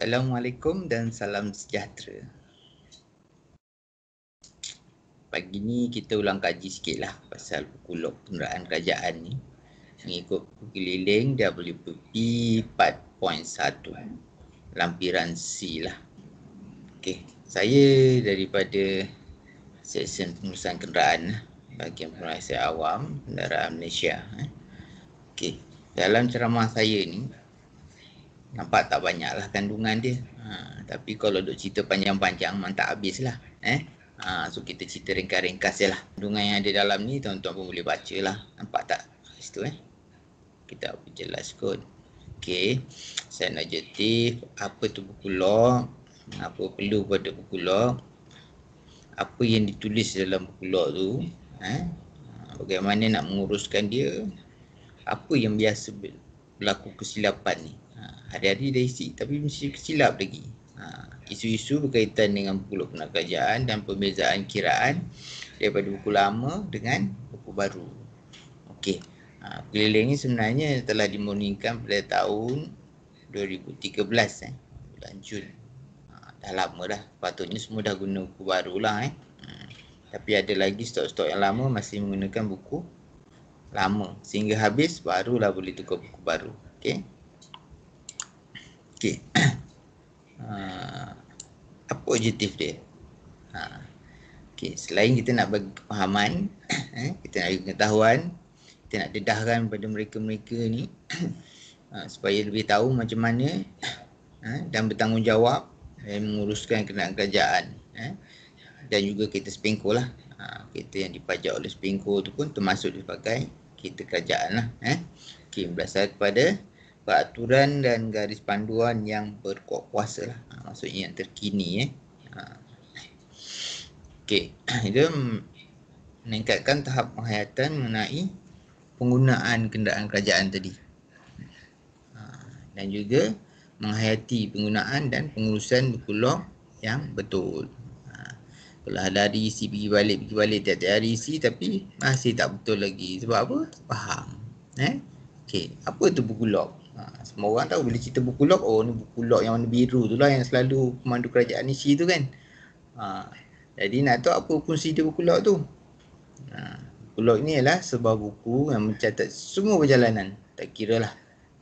Assalamualaikum dan salam sejahtera. Pagi ni kita ulang kaji sikit lah pasal buku log kenderaan kerajaan ni. Mengikut buku keliling WPP 4.1 lampiran C lah. Okey, saya daripada Seksyen Pengurusan Kenderaan bahagian pengurusan awam kenderaan Malaysia. Okey, dalam ceramah saya ni nampak tak banyak lah kandungan dia. Tapi kalau duk cerita panjang-panjang memang tak habis lah. So kita cerita ringkas-ringkas je lah. Kandungan yang ada dalam ni tuan-tuan pun boleh baca lah. Nampak tak? Situ kita jelas kot. Okey, sign adjektif, apa tu buku log, apa perlu pada buku log, apa yang ditulis dalam buku log tu, bagaimana nak menguruskan dia, apa yang biasa berlaku kesilapan ni. Hari-hari dah isi tapi mesti silap lagi. Isu-isu berkaitan dengan buku log kenderaan kerajaan dan perbezaan kiraan daripada buku lama dengan buku baru. Okey. Keliling ni sebenarnya telah dimurnikan pada tahun 2013 bulan Jun. Dah lama dah. Patutnya semua dah guna buku baru lah Tapi ada lagi stok-stok yang lama masih menggunakan buku lama. Sehingga habis barulah boleh tukar buku baru. Okey. Okey. Apa objektif dia? Okey, selain kita nak bagi kefahaman, kita nak bagi pengetahuan, kita nak dedahkan pada mereka-mereka ni supaya lebih tahu macam mana dan bertanggungjawab menguruskan kenderaan kerajaan. Dan juga kereta Spenco lah. Kereta yang dipajak oleh Spenco tu pun termasuk dipakai kereta kerajaan lah. Okey, berdasarkan kepada peraturan dan garis panduan yang berkuat kuasa lah. Maksudnya yang terkini. Okey, itu meningkatkan tahap penghayatan mengenai penggunaan kenderaan kerajaan tadi. Dan juga menghayati penggunaan dan pengurusan buku log yang betul. Kalau ada hari isi pergi balik tiap-tiap hari isi tapi masih tak betul lagi. Sebab apa? Faham. Okey, apa tu buku log? Semua orang tahu bila cerita buku log, oh ni buku log yang warna biru tu lah yang selalu pemandu kerajaan isi tu kan. Jadi nak tahu apa fungsi dia buku log tu? Buku log ni adalah sebuah buku yang mencatat semua perjalanan. Tak kira lah.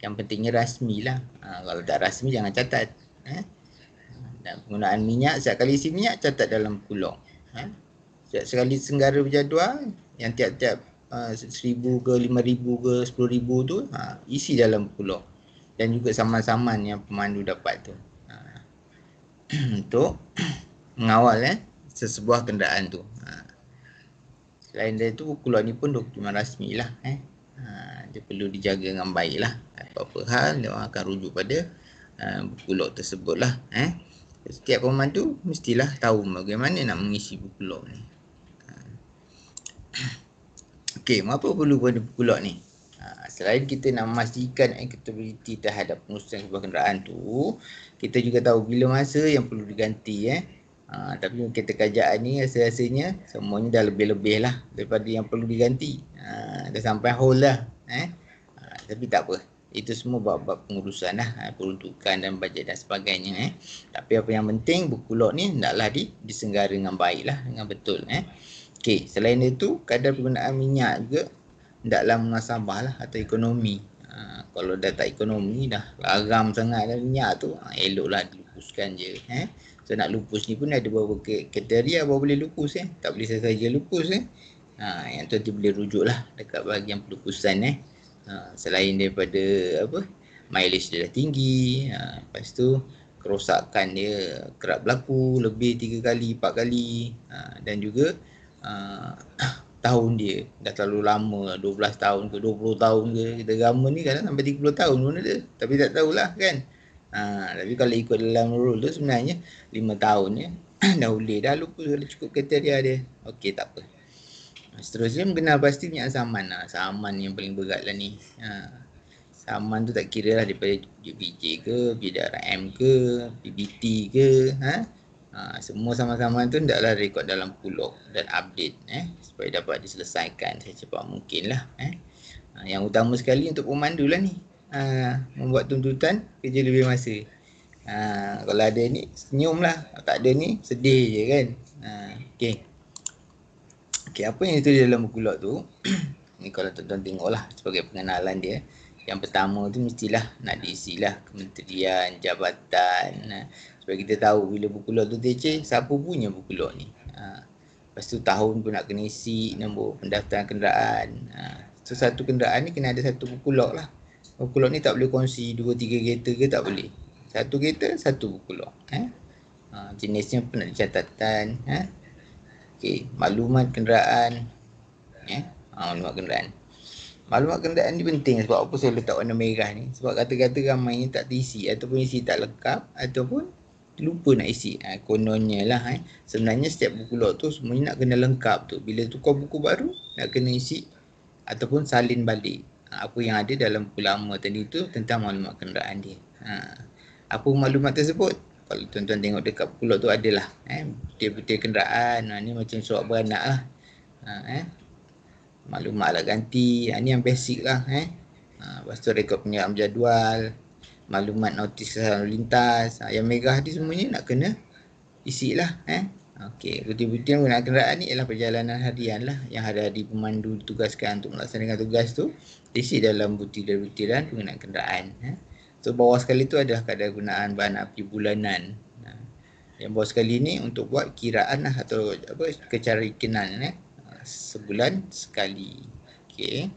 Yang pentingnya rasmi lah. Kalau tak rasmi jangan catat. Dan penggunaan minyak, setiap kali isi minyak catat dalam buku log. Setiap sekali senggara berjadual yang tiap-tiap 1,000 ke 5,000 ke 10,000 tu isi dalam buku log. Dan juga saman-saman yang pemandu dapat tu untuk mengawal sesebuah kenderaan tu. Selain dari tu buku log ni pun dokumen rasmi lah. Dia perlu dijaga dengan baik lah. Apa-apa hal dia akan rujuk pada buku log tersebut lah. Setiap pemandu mestilah tahu bagaimana nak mengisi buku log ni. Okey, apa perlu pada buku log ni? Selain kita nak memastikan accountability terhadap pengurusan sebuah kenderaan tu, kita juga tahu bila masa yang perlu diganti. Tapi kereta kerajaan ni rasa-rasanya semuanya dah lebih-lebih lah daripada yang perlu diganti. Dah sampai whole lah. Tapi tak apa. Itu semua bab-bab pengurusan lah, peruntukan dan bajet dan sebagainya. Tapi apa yang penting buku log ni hendaklah disenggara dengan baik lah, dengan betul. Okey, selain itu kadar penggunaan minyak juga hendaklah muhasabah lah atau ekonomi. Kalau dah tak ekonomi dah laram sangat dah minyak tu, eloklah dilupuskan je. So nak lupus ni pun ada beberapa kriteria baru boleh lupus. Tak boleh saja lupus. Yang tu nanti boleh rujuk lah dekat bahagian pelupusan. Selain daripada mileage dia dah tinggi, lepas tu kerosakan dia kerap berlaku lebih 3 kali 4 kali, dan juga tahun dia dah terlalu lama, 12 tahun ke 20 tahun ke. Kita gama ni kadang sampai 30 tahun pun ada, tapi tak tahulah kan. Tapi kalau ikut dalam rule tu sebenarnya 5 tahun dah boleh dah lupus kalau cukup kriteria dia. Okey, tak apa. Seterusnya mengenal pasti minyak saman. Saman yang paling berat lah ni. Saman tu tak kira lah daripada JPJ ke, PDRM ke, PBT ke. Semua saman-saman tu hendaklah rekod dalam buku log dan update supaya dapat diselesaikan secepat mungkin lah. Yang utama sekali untuk pemandu lah ni, membuat tuntutan kerja lebih masa. Kalau ada ni senyum lah, tak ada ni sedih je kan. Okay. Okay, apa yang ditulis dalam buku log tu ni kalau tuan-tuan tengok lah sebagai pengenalan dia. Yang pertama tu mestilah nak diisilah kementerian, jabatan, supaya kita tahu bila buku log tu tecer, siapa punya buku log ni. Lepas tu tahun pun nak kena isi, nombor pendaftaran kenderaan. So satu kenderaan ni kena ada satu buku log lah. Buku log ni tak boleh kongsi 2-3 kereta ke, tak boleh. Satu kereta, satu buku log. Jenisnya pun nak dicatatkan. Okay, maklumat kenderaan. Maklumat kenderaan. Maklumat kenderaan ni penting sebab apa saya letak warna merah ni. Sebab kata-kata ramai ni tak terisi ataupun isi tak lengkap ataupun lupa nak isi. Kononnya lah. Sebenarnya setiap buku log tu semuanya nak kena lengkap tu. Bila tukar buku baru nak kena isi ataupun salin balik apa yang ada dalam buku lama tadi tu tentang maklumat kenderaan dia. Apa maklumat tersebut? Kalau tuan-tuan tengok dekat buku log tu adalah butir-butir kenderaan. Ni macam surat beranak lah. Maklumat alat ganti. Ni yang basic lah. Lepas tu rekod penyertaan jadual, maklumat notis lalu lintas. Yang merah ni semuanya nak kena isi lah. Okey, butir-butir menggunakan kenderaan ni ialah perjalanan harian lah yang hari-hari pemandu ditugaskan untuk melaksanakan tugas tu diisi dalam butiran-butiran penggunaan kenderaan. So bawah sekali tu adalah kadar gunaan bahan api bulanan. Yang bawah sekali ni untuk buat kiraan lah atau kecarikinan sebulan sekali. Okey.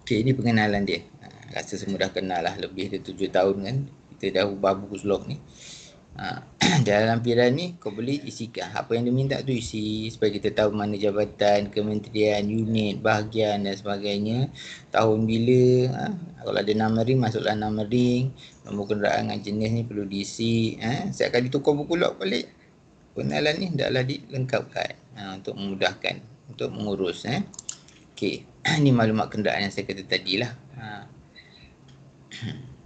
Okey, ini pengenalan dia. Rasa semua dah kenal lah, lebih dari 7 tahun kan kita dah ubah buku slog ni. Dalam lampiran ni kau boleh isikan apa yang dia minta tu, isi supaya kita tahu mana jabatan, kementerian, unit, bahagian dan sebagainya, tahun bila. Kalau ada nama ring, masuklah nama ring, nombor kenderaan dengan jenis ni perlu diisi. Setiap kali tukar buku log balik, pengenalan ni hendaklah dilengkapkan untuk memudahkan untuk mengurus. Okey, ni maklumat kenderaan yang saya kata tadilah.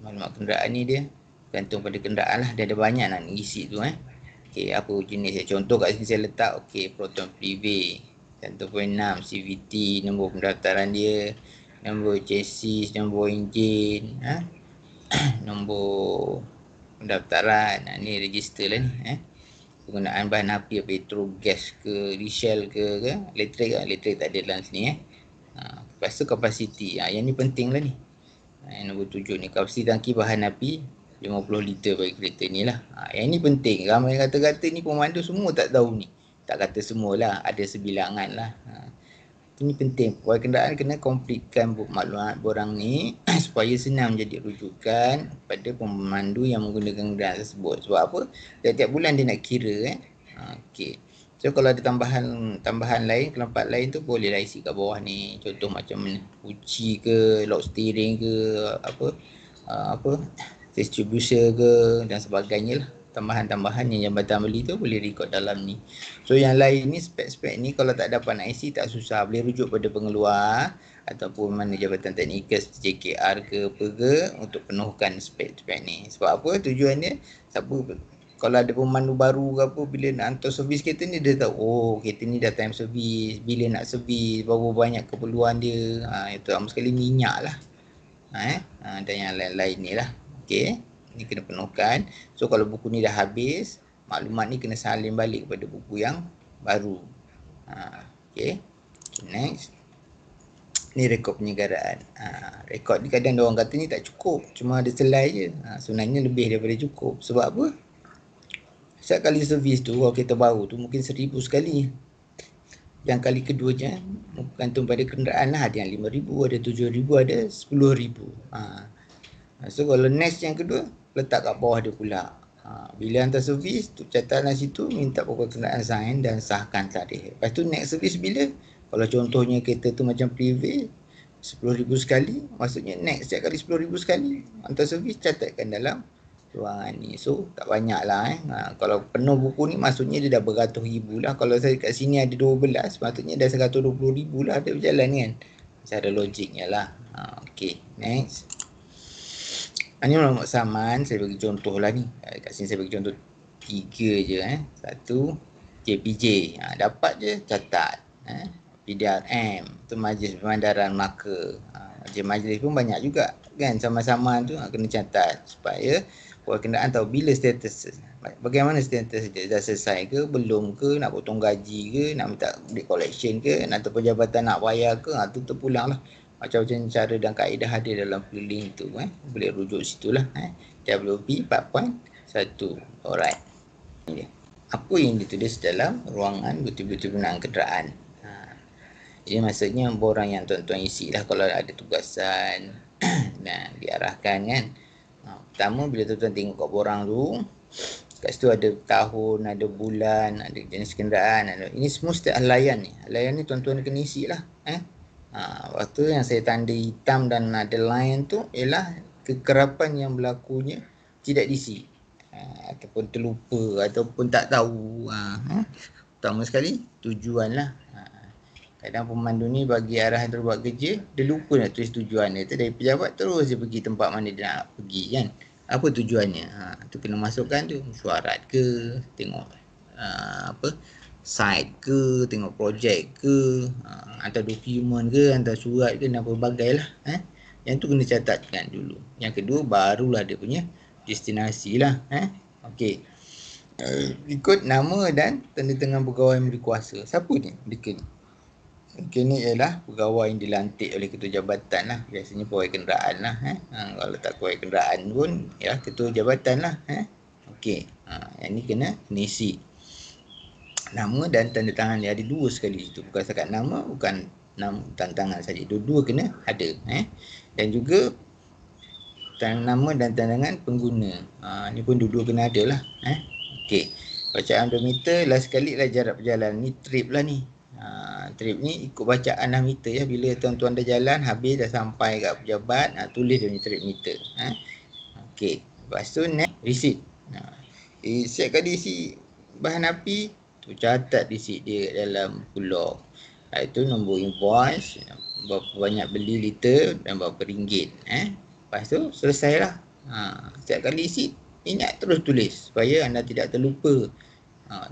Maklumat kenderaan ni dia gantung pada kenderaan lah. Dia ada banyak nak isi tu. Okey, apa jenis dia? Contoh kat sini saya letak, okey, Proton Privé 1.6 CVT, nombor pendaftaran dia, nombor chassis, nombor enjin, nombor pendaftaran. Ni register lah ni. Penggunaan bahan api, petro, gas ke, diesel ke, elektrik ke? Elektrik tak ada dalam sini. Lepas tu kapasiti. Yang ni penting lah ni. Nombor 7 ni, kapasiti tangki bahan api 50 liter bagi kereta ni lah. Yang ni penting. Ramai kata-kata ni pemandu semua tak tahu ni. Tak kata semualah, ada sebilangan lah. Ini penting. Pegawai kenderaan kena komplitkan maklumat borang ni supaya senang menjadi rujukan pada pemandu yang menggunakan kenderaan tersebut. Sebab apa? Tiap-tiap bulan dia nak kira. Okey. So kalau ada tambahan lain, kelempat lain tu bolehlah isi kat bawah ni. Contoh macam uci ke, lock steering ke, distributor ke dan sebagainya lah. Tambahan-tambahan yang jambatan beli tu boleh record dalam ni. So yang lain ni, spek-spek ni kalau tak dapat nak isi tak susah. Boleh rujuk pada pengeluar ataupun mana jabatan teknikal seperti JKR ke apa ke untuk penuhkan spek-spek ni. Sebab apa tujuan dia? Kalau ada pemandu baru ke apa, bila nak hantar servis kereta ni dia tahu, oh kereta ni dah time servis, bila nak servis, berapa banyak keperluan dia. Itu sama sekali minyak lah. Dan yang lain-lain ni lah. Okey, ni kena penuhkan. So kalau buku ni dah habis, maklumat ni kena salin balik kepada buku yang baru. Okey, next. Ni rekod penyegaraan. Rekod ni kadang orang kata ni tak cukup, cuma ada selai je. Sebenarnya lebih daripada cukup. Sebab apa? Setiap kali servis tu, kalau kereta baru tu mungkin 1000 sekali. Yang kali keduanya bergantung pada kenderaan lah. Ada yang 5,000, ada 7,000, ada 10,000. So kalau next yang kedua, letak kat bawah dia pula. Bila hantar servis, tu catatan situ, minta pokok kenderaan sign dan sahkan tarikh. Lepas tu next servis bila? Kalau contohnya kereta tu macam Privé, 10,000 sekali, maksudnya next setiap kali 10,000 sekali. Hantar servis, catatkan dalam ruangan ni. So tak banyak lah. Kalau penuh buku ni maksudnya dia dah beratus ribu lah. Kalau saya kat sini ada 12, maksudnya dah 120,000 lah dia berjalan kan. Cara logiknya lah. Okay, next. Ini maklumat saman, saya bagi contoh lah ni. Kat sini saya bagi contoh 3 je. 1, JPJ. Dapat je, catat. PDRM, tu Majlis Pemandaran Melaka. Majlis pun banyak juga kan, sama-sama tu kena catat supaya pegawai kenderaan tahu bila status, bagaimana status dia, dah selesai ke, belum ke, nak potong gaji ke, nak minta duit collection ke, ataupun jabatan nak bayar ke, tu terpulang lah. Macam-macam cara dan kaedah ada dalam filing tu, boleh rujuk situlah. WP 4.1. Alright. Apa yang ditulis dalam ruangan bukti-bukti penggunaan kenderaan. Jadi maksudnya borang yang tuan-tuan isi lah kalau ada tugasan dan diarahkan kan. Pertama bila tuan-tuan tengok kat borang tu, kat situ ada tahun, ada bulan, ada jenis kenderaan, ini semua setiap halayan ni. Halayan ni tuan-tuan kena isi lah. Waktu yang saya tanda hitam dan ada line tu ialah kekerapan yang berlakunya tidak diisi. Ataupun terlupa ataupun tak tahu. Pertama sekali tujuan lah. Kadang pemandu ni bagi arahan terus buat kerja, dia lupa nak tulis tujuan dia. Dari pejabat terus dia pergi tempat mana dia nak pergi kan. Apa tujuannya? Tu kena masukkan tu. Mesyuarat ke, tengok site ke, tengok projek ke, hantar dokumen ke, hantar surat ke, dan pelbagai lah. Yang tu kena catatkan dulu. Yang kedua barulah dia punya destinasi lah. Okey. Ikut nama dan tanda tangan pegawai yang berkuasa. Siapa ni? Mungkin ni ialah pegawai yang dilantik oleh ketua jabatan lah. Biasanya pegawai kenderaan lah. Kalau tak pegawai kenderaan pun, ya ketua jabatan lah. Okey. Yang ni kena isi. Nama dan tanda tangan dia ada dua sekali situ. Bukan setakat nama, bukan nama tanda tangan saja. Dua-dua kena ada. Dan juga nama dan tanda tangan pengguna. Ni pun dua-dua kena ada lah. Okey. Bacaan odometer last sekali lah jarak perjalanan. Ni trip lah ni. Trip ni ikut bacaan dah meter ya. Bila tuan-tuan dah jalan, habis dah sampai kat pejabat, tulis dia punya trip meter. Okey. Lepas tu next, receipt. Setiap kali isi bahan api, tu catat receipt dia dalam pulok. Itu nombor invoice, berapa banyak beli liter dan berapa ringgit. Lepas tu selesailah. Setiap kali isi, ingat terus tulis supaya anda tidak terlupa.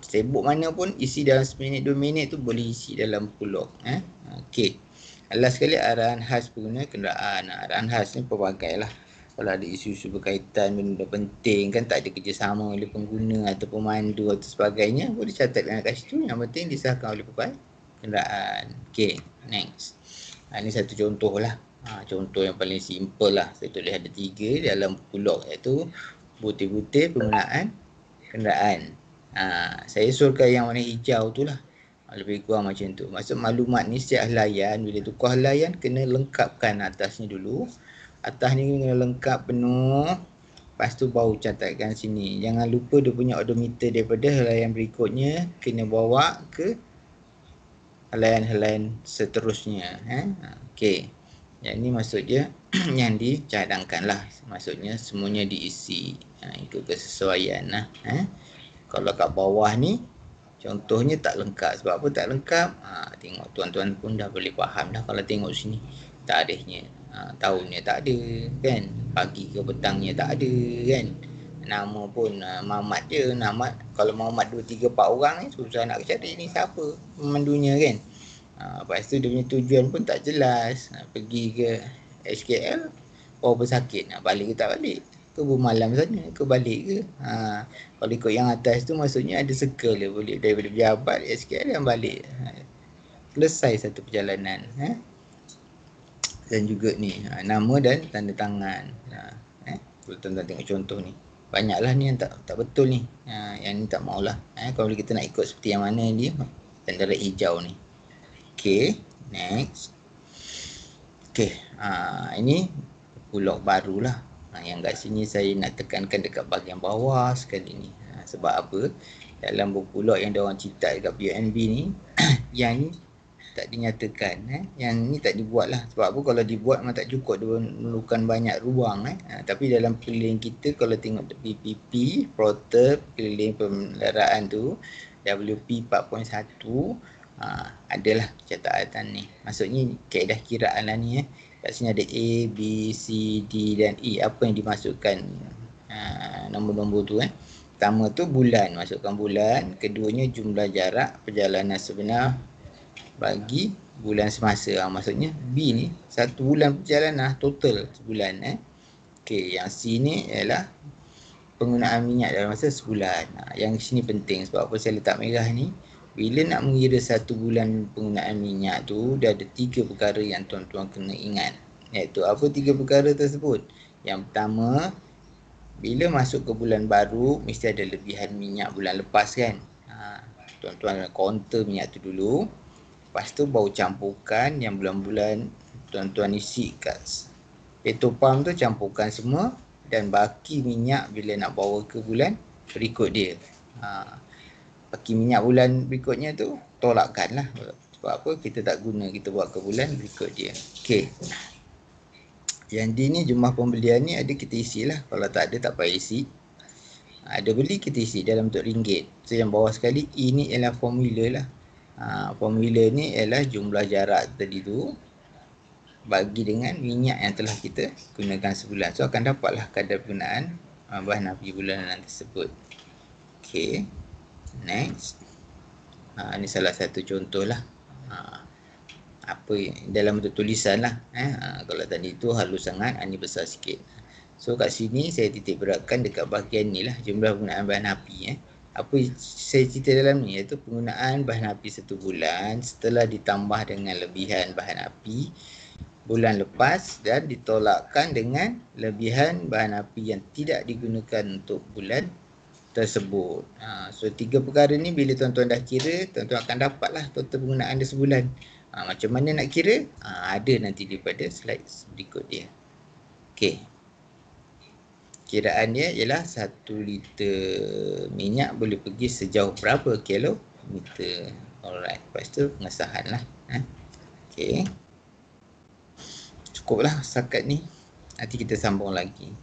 Sibuk mana pun isi dalam 1 minit 2 minit tu boleh isi dalam pulok. Okey. Last sekali arahan khas pengguna kenderaan. Arahan khas ni pelbagai lah. Kalau ada isu-isu berkaitan benda penting kan, tak ada kerjasama oleh pengguna atau pemandu atau sebagainya, boleh catatkan kat situ. Yang penting disahkan oleh pegawai kenderaan. Okey, next. Ini satu contoh lah. Contoh yang paling simple lah. Saya tulis ada 3 dalam pulok, iaitu bukti-bukti penggunaan kenderaan. Saya usulkan yang warna hijau tu lah. Lebih kurang macam tu. Maksud maklumat ni setiap halayan, bila tukar halayan kena lengkapkan atasnya dulu. Atas ni kena lengkap penuh. Lepas tu baru catatkan sini. Jangan lupa dia punya odometer daripada halayan berikutnya kena bawa ke halayan-halayan seterusnya. Okey. Yang ni maksudnya yang dicadangkan lah. Maksudnya semuanya diisi. Ikut kesesuaian lah. Kalau kat bawah ni contohnya tak lengkap. Sebab apa tak lengkap? Tengok tuan-tuan pun dah boleh faham dah kalau tengok sini. Tarikhnya, tahunnya tak ada kan. Pagi ke petangnya tak ada kan. Nama pun Mamat je. Nama kalau Mamat 2, 3, 4 orang ni susah nak cari ni siapa pemandunya kan. Lepas tu dia punya tujuan pun tak jelas. Pergi ke HKL, berapa sakit, nak balik ke tak balik, ke bermalam sana, ke balik ke. Kalau ikut yang atas tu maksudnya ada circle dia boleh daripada pejabat SKL yang balik. Selesai satu perjalanan. Dan juga ni nama dan tanda tangan. Kalau tuan-tuan tengok contoh ni, banyaklah ni yang tak betul ni. Yang ni tak maulah. Kalau kita nak ikut seperti yang mana dia tanda hijau ni. Okey, next. Okey, ini pulok barulah. Yang kat sini saya nak tekankan dekat bahagian bawah sekali ni. Sebab apa? Dalam buku log yang diorang cita dekat PUNB ni, yang ni tak dinyatakan. Yang ni tak dibuat lah. Sebab apa? Kalau dibuat memang tak cukup. Dia memerlukan banyak ruang. Tapi dalam keliling kita, kalau tengok PPP, protap, keliling pemeliharaan tu, WP 4.1, adalah catatan ni. Maksudnya kaedah kiraan lah ni. Kat sini ada A, B, C, D dan E. Apa yang dimasukkan nombor-nombor tu. Pertama tu bulan, masukkan bulan. Keduanya jumlah jarak perjalanan sebenar bagi bulan semasa. Maksudnya B ni 1 bulan perjalanan total sebulan. Okey, yang C ni ialah penggunaan minyak dalam masa sebulan. Yang sini penting sebab apa saya letak merah ni. Bila nak mengira 1 bulan penggunaan minyak tu, dah ada 3 perkara yang tuan-tuan kena ingat. Iaitu apa 3 perkara tersebut? Yang pertama, bila masuk ke bulan baru, mesti ada lebihan minyak bulan lepas kan. Tuan-tuan counter minyak tu dulu. Lepas tu baru campurkan yang bulan-bulan tuan-tuan isi kat petrol pump tu, campurkan semua. Dan baki minyak bila nak bawa ke bulan berikut dia. Baki minyak bulan berikutnya tu tolakkan lah. Sebab apa? Kita tak guna, kita buat ke bulan berikut dia. Okey. Yang D ni jumlah pembelian ni ada kita isi lah. Kalau tak ada tak payah isi. Ada beli kita isi dalam bentuk ringgit. So yang bawah sekali E ni ialah formula lah. Formula ni ialah jumlah jarak tadi tu bagi dengan minyak yang telah kita gunakan sebulan. So akan dapatlah kadar penggunaan bahan api bulanan tersebut. Okey. Next. Ini salah satu contoh lah. Apa dalam bentuk tulisan lah. Kalau tadi tu halus sangat, ini besar sikit. So kat sini saya titik beratkan dekat bahagian ni lah, jumlah penggunaan bahan api. Apa saya cerita dalam ni, iaitu penggunaan bahan api 1 bulan setelah ditambah dengan lebihan bahan api bulan lepas dan ditolakkan dengan lebihan bahan api yang tidak digunakan untuk bulan tersebut. So 3 perkara ni bila tuan-tuan dah kira, tuan-tuan akan dapatlah total penggunaan dia sebulan. Macam mana nak kira? Ada nanti daripada slide berikut dia. Okey. Kiraan dia ialah 1 liter minyak boleh pergi sejauh berapa kilometer. Alright, lepas tu pengesahan lah. Okey. Cukuplah setakat ni. Nanti kita sambung lagi.